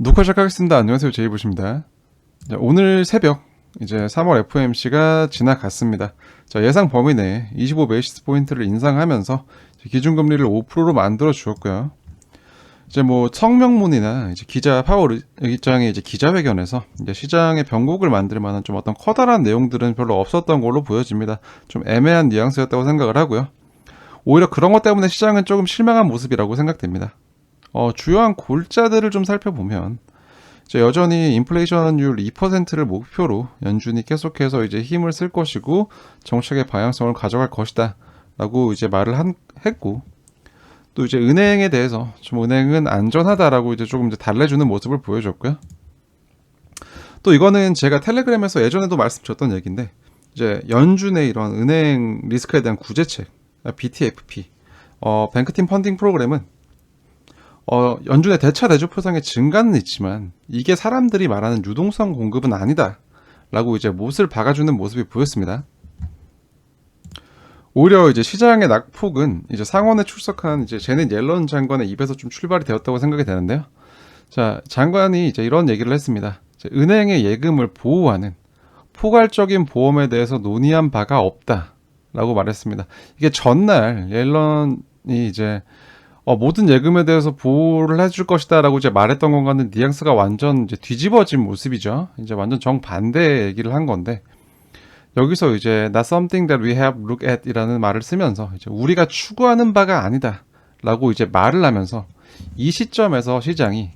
녹화 시작하겠습니다. 안녕하세요. 제이부십니다. 오늘 새벽 이제 3월 FOMC가 지나갔습니다. 자, 예상 범위 내에 25 베이시스 포인트를 인상하면서 기준금리를 5%로 만들어 주었고요. 이제 뭐 성명문이나 이제 기자 파월 의장의 이제 기자회견에서 이제 시장의 변곡을 만들 만한 좀 어떤 커다란 내용들은 별로 없었던 걸로 보여집니다. 좀 애매한 뉘앙스였다고 생각을 하고요. 오히려 그런 것 때문에 시장은 조금 실망한 모습이라고 생각됩니다. 주요한 골자들을 좀 살펴보면 이제 여전히 인플레이션율 2%를 목표로 연준이 계속해서 이제 힘을 쓸 것이고 정책의 방향성을 가져갈 것이다 라고 이제 말을 했고, 또 이제 은행에 대해서 좀 은행은 안전하다라고 이제 조금 이제 달래주는 모습을 보여줬고요. 또 이거는 제가 텔레그램에서 예전에도 말씀드렸던 얘기인데, 이제 연준의 이런 은행 리스크에 대한 구제책 BTFP 뱅크팀 펀딩 프로그램은 연준의 대차 대조표상의 증가는 있지만 이게 사람들이 말하는 유동성 공급은 아니다 라고 이제 못을 박아주는 모습이 보였습니다. 오히려 이제 시장의 낙폭은 이제 상원에 출석한 이제 제넷 옐런 장관의 입에서 좀 출발이 되었다고 생각이 되는데요. 자, 장관이 이제 이런 얘기를 했습니다. 은행의 예금을 보호하는 포괄적인 보험에 대해서 논의한 바가 없다 라고 말했습니다. 이게 전날 옐런이 이제 모든 예금에 대해서 보호를 해줄 것이다 라고 이제 말했던 것과는 뉘앙스가 완전 이제 뒤집어진 모습이죠. 이제 완전 정반대 얘기를 한 건데, 여기서 이제 not something that we have looked at 이라는 말을 쓰면서 이제 우리가 추구하는 바가 아니다 라고 이제 말을 하면서, 이 시점에서 시장이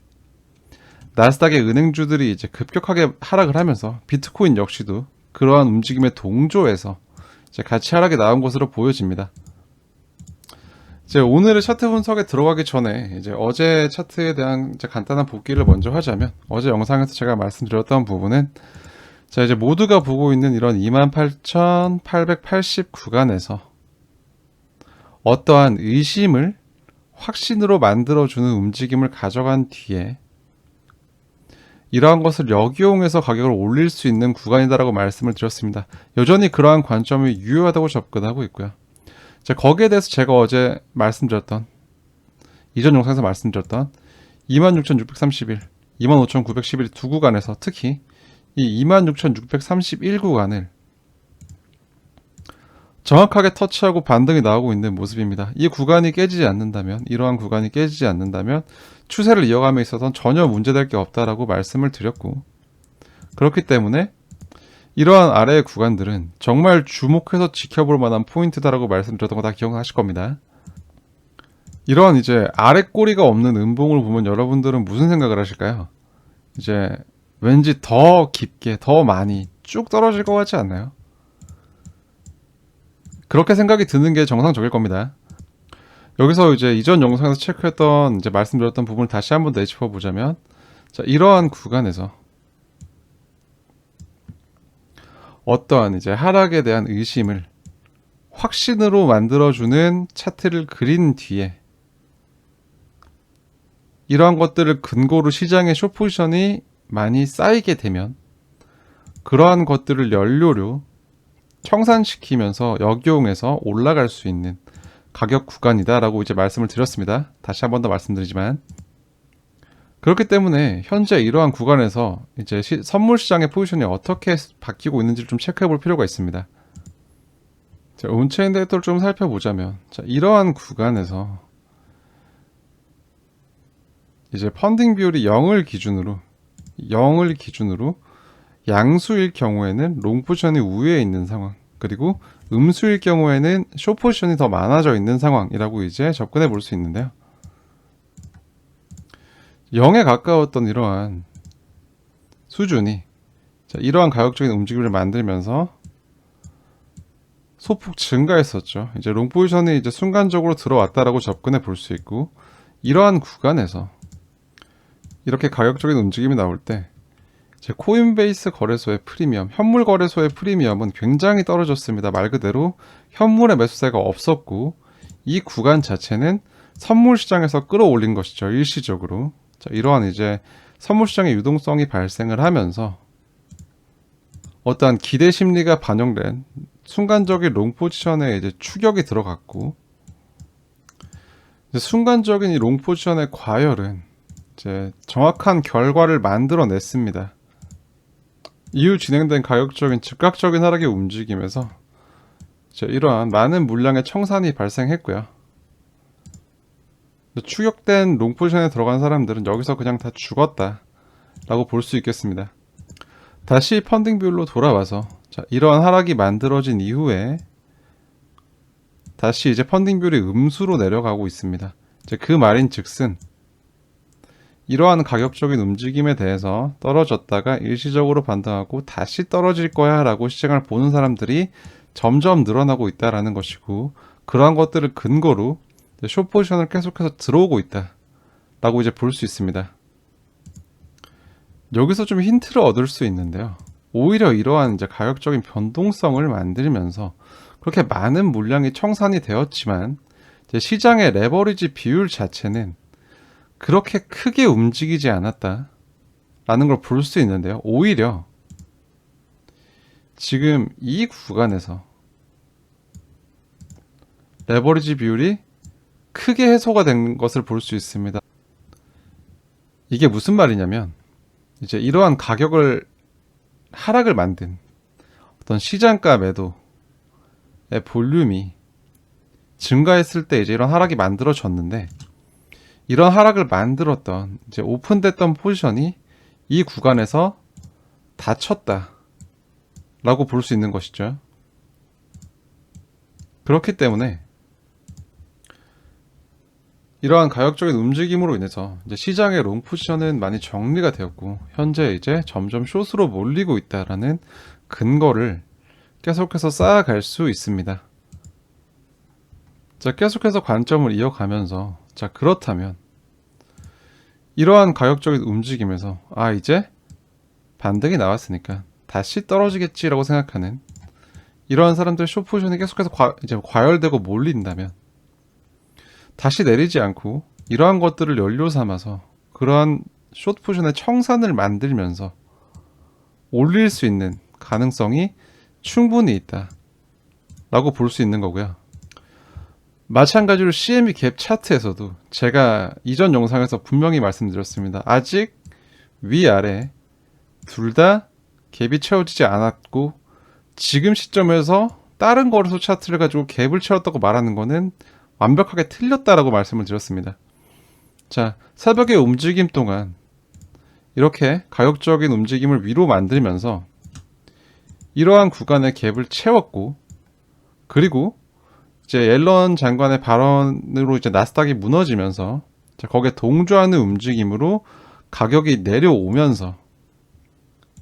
나스닥의 은행주들이 이제 급격하게 하락을 하면서 비트코인 역시도 그러한 움직임에 동조해서 이제 같이 하락에 나온 것으로 보여집니다. 이제 오늘의 차트 분석에 들어가기 전에 이제 어제 차트에 대한 이제 간단한 복기를 먼저 하자면, 어제 영상에서 제가 말씀드렸던 부분은 자, 이제 모두가 보고 있는 이런 28,880 구간에서 어떠한 의심을 확신으로 만들어주는 움직임을 가져간 뒤에 이러한 것을 역이용해서 가격을 올릴 수 있는 구간이다라고 말씀을 드렸습니다. 여전히 그러한 관점이 유효하다고 접근하고 있고요. 자, 거기에 대해서 제가 어제 말씀드렸던, 이전 영상에서 말씀드렸던 26,631, 25,911 두 구간에서 특히 이 26,631 구간을 정확하게 터치하고 반등이 나오고 있는 모습입니다. 이 구간이 깨지지 않는다면, 이러한 구간이 깨지지 않는다면 추세를 이어감에 있어서는 전혀 문제될 게 없다라고 말씀을 드렸고, 그렇기 때문에 이러한 아래의 구간들은 정말 주목해서 지켜볼 만한 포인트다라고 말씀드렸던 거 다 기억하실 겁니다. 이러한 이제 아래 꼬리가 없는 음봉을 보면 여러분들은 무슨 생각을 하실까요? 이제 왠지 더 깊게, 더 많이 쭉 떨어질 것 같지 않나요? 그렇게 생각이 드는 게 정상적일 겁니다. 여기서 이제 이전 영상에서 체크했던, 이제 말씀드렸던 부분을 다시 한번 더 짚어보자면, 자, 이러한 구간에서 어떠한 이제 하락에 대한 의심을 확신으로 만들어주는 차트를 그린 뒤에 이러한 것들을 근거로 시장의 숏포지션이 많이 쌓이게 되면 그러한 것들을 연료로 청산시키면서 역이용해서 올라갈 수 있는 가격 구간이다 라고 이제 말씀을 드렸습니다. 다시 한 번 더 말씀드리지만, 그렇기 때문에 현재 이러한 구간에서 이제 선물 시장의 포지션이 어떻게 바뀌고 있는지를 좀 체크해 볼 필요가 있습니다. 자, 온체인 데이터를 좀 살펴보자면, 자, 이러한 구간에서 이제 펀딩 비율이 0을 기준으로 양수일 경우에는 롱 포지션이 우위에 있는 상황, 그리고 음수일 경우에는 숏 포지션이 더 많아져 있는 상황이라고 이제 접근해 볼 수 있는데요. 0에 가까웠던 이러한 수준이, 자, 이러한 가격적인 움직임을 만들면서 소폭 증가했었죠. 이제 롱 포지션이 이제 순간적으로 들어왔다라고 접근해 볼 수 있고, 이러한 구간에서 이렇게 가격적인 움직임이 나올 때 제 코인베이스 거래소의 프리미엄, 현물 거래소의 프리미엄은 굉장히 떨어졌습니다. 말 그대로 현물의 매수세가 없었고, 이 구간 자체는 선물 시장에서 끌어올린 것이죠. 일시적으로. 자, 이러한 이제 선물 시장의 유동성이 발생을 하면서 어떠한 기대 심리가 반영된 순간적인 롱 포지션에 이제 추격이 들어갔고, 이제 순간적인 이 롱 포지션의 과열은 이제 정확한 결과를 만들어냈습니다. 이후 진행된 가격적인 즉각적인 하락의 움직임에서 이러한 많은 물량의 청산이 발생했고요. 추격된 롱 포지션에 들어간 사람들은 여기서 그냥 다 죽었다 라고 볼 수 있겠습니다. 다시 펀딩 비율로 돌아와서 이러한 하락이 만들어진 이후에 다시 이제 펀딩 비율이 음수로 내려가고 있습니다. 그 말인 즉슨 이러한 가격적인 움직임에 대해서 떨어졌다가 일시적으로 반등하고 다시 떨어질 거야 라고 시장을 보는 사람들이 점점 늘어나고 있다라는 것이고, 그러한 것들을 근거로 숏 포지션을 계속해서 들어오고 있다 라고 이제 볼 수 있습니다. 여기서 좀 힌트를 얻을 수 있는데요. 오히려 이러한 이제 가격적인 변동성을 만들면서 그렇게 많은 물량이 청산이 되었지만 이제 시장의 레버리지 비율 자체는 그렇게 크게 움직이지 않았다 라는 걸 볼 수 있는데요. 오히려 지금 이 구간에서 레버리지 비율이 크게 해소가 된 것을 볼 수 있습니다. 이게 무슨 말이냐면 이제 이러한 가격을 하락을 만든 어떤 시장가 매도의 볼륨이 증가했을 때 이제 이런 하락이 만들어졌는데, 이런 하락을 만들었던 이제 오픈됐던 포지션이 이 구간에서 닫혔다 라고 볼 수 있는 것이죠. 그렇기 때문에 이러한 가격적인 움직임으로 인해서 이제 시장의 롱 포지션은 많이 정리가 되었고, 현재 이제 점점 숏으로 몰리고 있다라는 근거를 계속해서 쌓아갈 수 있습니다. 계속해서 관점을 이어가면서 그렇다면 이러한 가격적인 움직임에서 이제 반등이 나왔으니까 다시 떨어지겠지라고 생각하는 이러한 사람들의 숏 포지션이 계속해서 과열되고 몰린다면, 다시 내리지 않고 이러한 것들을 연료 삼아서 그러한 숏 포지션의 청산을 만들면서 올릴 수 있는 가능성이 충분히 있다 라고 볼 수 있는 거고요. 마찬가지로 CME 갭 차트에서도 제가 이전 영상에서 분명히 말씀드렸습니다. 아직 위아래 둘 다 갭이 채워지지 않았고, 지금 시점에서 다른 거래소 차트를 가지고 갭을 채웠다고 말하는 거는 완벽하게 틀렸다라고 말씀을 드렸습니다. 새벽의 움직임 동안 이렇게 가격적인 움직임을 위로 만들면서 이러한 구간의 갭을 채웠고, 그리고 이제 옐런 장관의 발언으로 이제 나스닥이 무너지면서 거기에 동조하는 움직임으로 가격이 내려오면서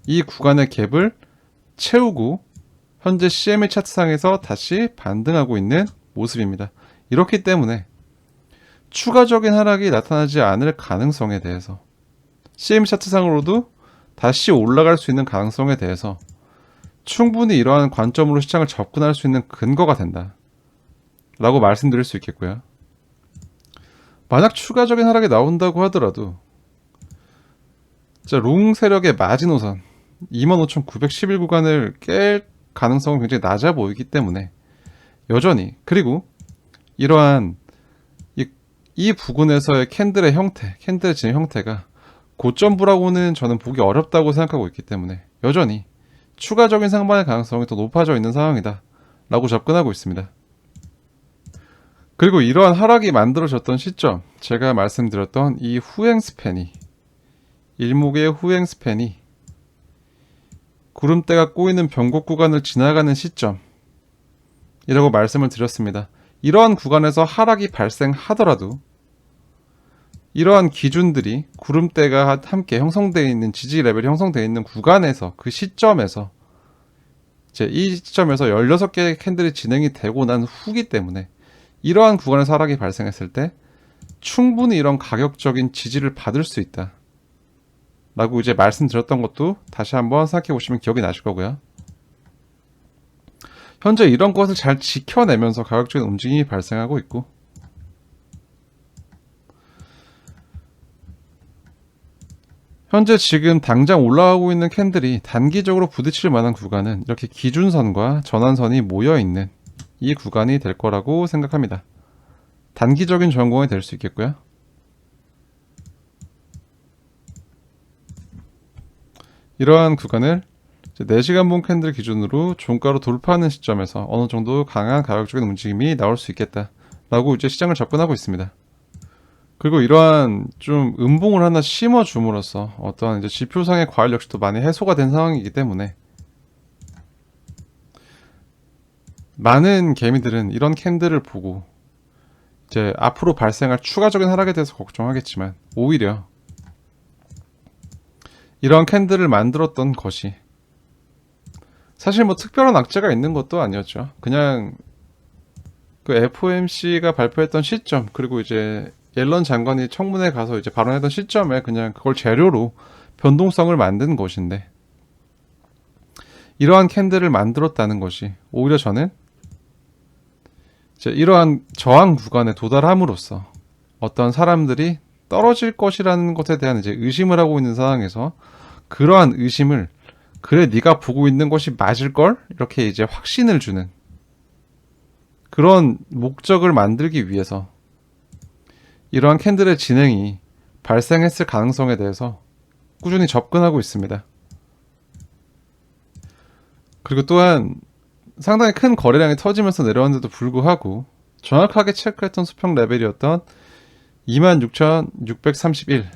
이 구간의 갭을 채우고 현재 CME 차트상에서 다시 반등하고 있는 모습입니다. 이렇기 때문에 추가적인 하락이 나타나지 않을 가능성에 대해서, CME 차트상으로도 다시 올라갈 수 있는 가능성에 대해서 충분히 이러한 관점으로 시장을 접근할 수 있는 근거가 된다 라고 말씀드릴 수 있겠고요. 만약 추가적인 하락이 나온다고 하더라도 롱 세력의 마지노선 25,911 구간을 깰 가능성은 굉장히 낮아 보이기 때문에 여전히, 그리고 이러한 이 부근에서의 캔들의 형태, 캔들의 진행 형태가 고점부라고는 저는 보기 어렵다고 생각하고 있기 때문에 여전히 추가적인 상반의 가능성이 더 높아져 있는 상황이다 라고 접근하고 있습니다. 그리고 이러한 하락이 만들어졌던 시점, 제가 말씀드렸던 이 후행 스팬이, 일목의 후행 스팬이 구름대가 꼬이는 변곡 구간을 지나가는 시점이라고 말씀을 드렸습니다. 이러한 구간에서 하락이 발생하더라도 이러한 기준들이 구름대가 함께 형성되어 있는, 지지 레벨이 형성되어 있는 구간에서, 그 시점에서 이 시점에서 16개의 캔들이 진행이 되고 난 후기 때문에 이러한 구간에서 하락이 발생했을 때 충분히 이런 가격적인 지지를 받을 수 있다 라고 이제 말씀드렸던 것도 다시 한번 생각해 보시면 기억이 나실 거고요. 현재 이런 것을 잘 지켜내면서 가격적인 움직임이 발생하고 있고, 현재 지금 당장 올라가고 있는 캔들이 단기적으로 부딪힐 만한 구간은 이렇게 기준선과 전환선이 모여있는 이 구간이 될 거라고 생각합니다. 단기적인 전공이 될 수 있겠고요. 이러한 구간을 4시간 본 캔들 기준으로 종가로 돌파하는 시점에서 어느 정도 강한 가격적인 움직임이 나올 수 있겠다라고 이제 시장을 접근하고 있습니다. 그리고 이러한 좀 음봉을 하나 심어 줌으로써 어떠한 이제 지표상의 과열 역시도 많이 해소가 된 상황이기 때문에 많은 개미들은 이런 캔들을 보고 이제 앞으로 발생할 추가적인 하락에 대해서 걱정하겠지만 오히려 이런 캔들을 만들었던 것이 사실 뭐 특별한 악재가 있는 것도 아니었죠. 그냥 그 FOMC가 발표했던 시점 그리고 이제 옐런 장관이 청문회에 가서 이제 발언했던 시점에 그냥 그걸 재료로 변동성을 만든 것인데 이러한 캔들을 만들었다는 것이 오히려 저는 이제 이러한 저항 구간에 도달함으로써 어떤 사람들이 떨어질 것이라는 것에 대한 이제 의심을 하고 있는 상황에서 그러한 의심을 그래 네가 보고 있는 것이 맞을걸? 이렇게 이제 확신을 주는 그런 목적을 만들기 위해서 이러한 캔들의 진행이 발생했을 가능성에 대해서 꾸준히 접근하고 있습니다. 그리고 또한 상당히 큰 거래량이 터지면서 내려왔는데도 불구하고 정확하게 체크했던 수평 레벨이었던 26,631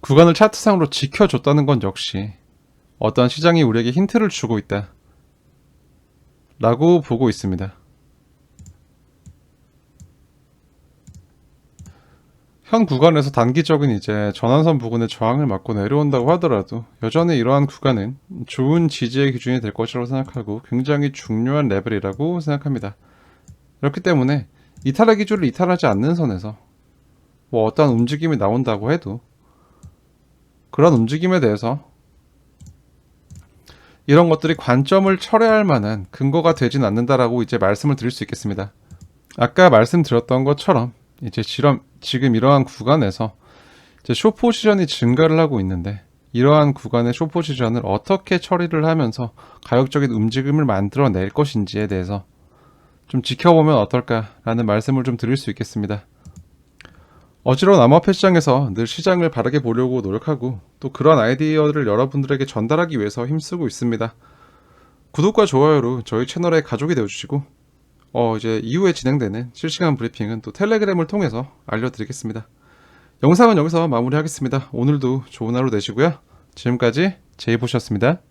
구간을 차트상으로 지켜줬다는 건 역시 어떠한 시장이 우리에게 힌트를 주고 있다 라고 보고 있습니다. 현 구간에서 단기적인 이제 전환선 부근의 저항을 맞고 내려온다고 하더라도 여전히 이러한 구간은 좋은 지지의 기준이 될 것이라고 생각하고 굉장히 중요한 레벨이라고 생각합니다. 그렇기 때문에 이탈의 기준을 이탈하지 않는 선에서 뭐 어떠한 움직임이 나온다고 해도 그런 움직임에 대해서 이런 것들이 관점을 철회할 만한 근거가 되진 않는다라고 이제 말씀을 드릴 수 있겠습니다. 아까 말씀드렸던 것처럼 이제 지금 이러한 구간에서 이제 숏 포지션이 증가를 하고 있는데 이러한 구간의 숏 포지션을 어떻게 처리를 하면서 가격적인 움직임을 만들어낼 것인지에 대해서 좀 지켜보면 어떨까라는 말씀을 좀 드릴 수 있겠습니다. 어지러운 암호화폐 시장에서 늘 시장을 바르게 보려고 노력하고 또 그런 아이디어를 여러분들에게 전달하기 위해서 힘쓰고 있습니다. 구독과 좋아요로 저희 채널의 가족이 되어주시고 이제 이후에 진행되는 실시간 브리핑은 또 텔레그램을 통해서 알려드리겠습니다. 영상은 여기서 마무리하겠습니다. 오늘도 좋은 하루 되시고요. 지금까지 제이보셨습니다.